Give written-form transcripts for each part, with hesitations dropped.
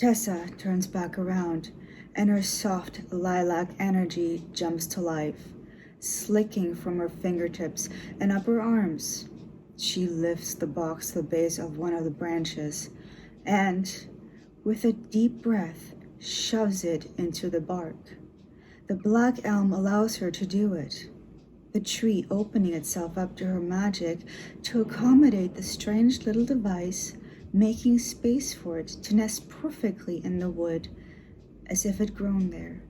Tessa turns back around, and her soft lilac energy jumps to life, slicking from her fingertips and up her arms. She lifts the box to the base of one of the branches and, with a deep breath, shoves it into the bark. The black elm allows her to do it, the tree opening itself up to her magic to accommodate the strange little device, making space for it to nest perfectly in the wood, as if it grown there.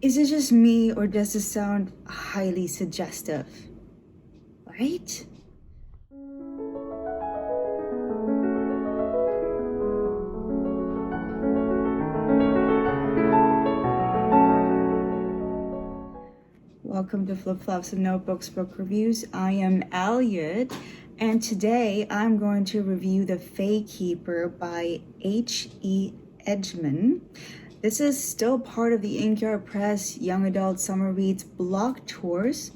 Is it just me, or does this sound highly suggestive? Right? Welcome to Flipflops and Notebooks Book Reviews. I am Elliot, and today I'm going to review The Faekeeper by H.E. Edgmon. This is still part of the Inkyard Press Young Adult Summer Reads block tours.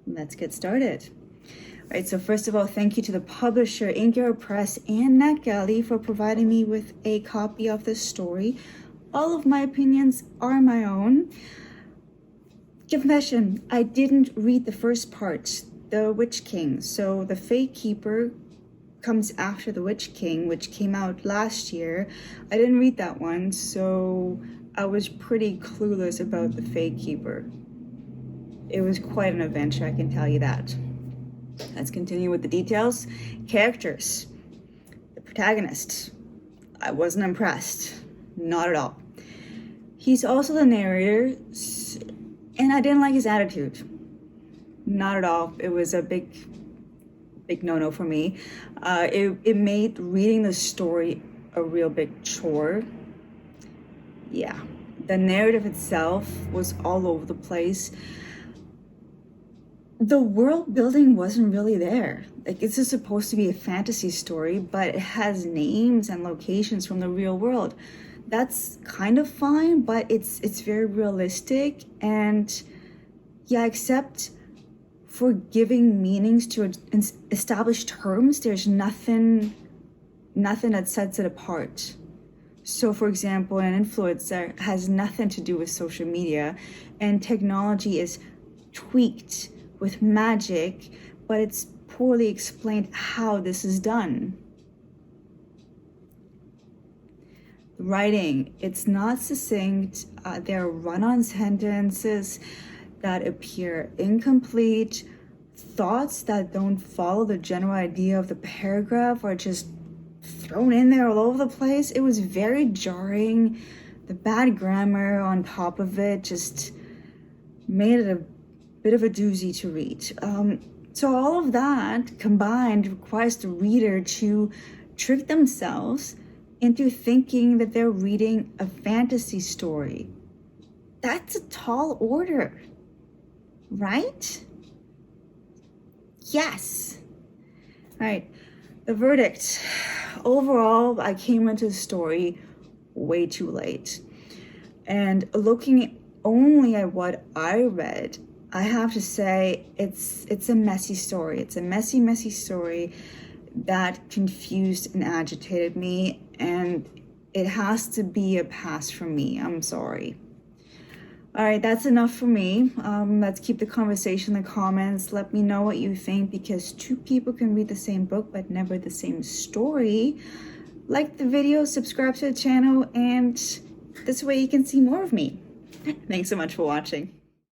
Let's get started. All right, so first of all, thank you to the publisher Inkyard Press and NetGalley for providing me with a copy of this story. All of my opinions are my own. Confession, I didn't read the first part, The Witch King. So The Faekeeper comes after The Witch King, which came out last year. I didn't read that one, so I was pretty clueless about The Faekeeper. It was quite an adventure, I can tell you that. Let's continue with the details. Characters. The protagonist. I wasn't impressed. Not at all. He's also the narrator, and I didn't like his attitude. Not at all. It was a big no-no for me. It made reading the story a real big chore. Yeah. The narrative itself was all over the place. The world building wasn't really there. Like, this is supposed to be a fantasy story, but it has names and locations from the real world. That's kind of fine, but it's very realistic, and yeah, except for giving meanings to established terms, there's nothing that sets it apart. So for example, an influencer has nothing to do with social media, and technology is tweaked with magic, but it's poorly explained how this is done. Writing, it's not succinct. There are run-on sentences that appear incomplete. Thoughts that don't follow the general idea of the paragraph are just thrown in there all over the place. It was very jarring. The bad grammar on top of it just made it a bit of a doozy to read. So all of that combined requires the reader to trick themselves into thinking that they're reading a fantasy story. That's a tall order, right? Yes. All right, the verdict. Overall, I came into the story way too late. And looking only at what I read, I have to say it's a messy story. It's a messy story that confused and agitated me, and it has to be a pass from me. I'm sorry. All right, that's enough for me. Let's keep the conversation in the comments. Let me know what you think, because two people can read the same book but never the same story. Like the video, subscribe to the channel, and this way you can see more of me. Thanks so much for watching.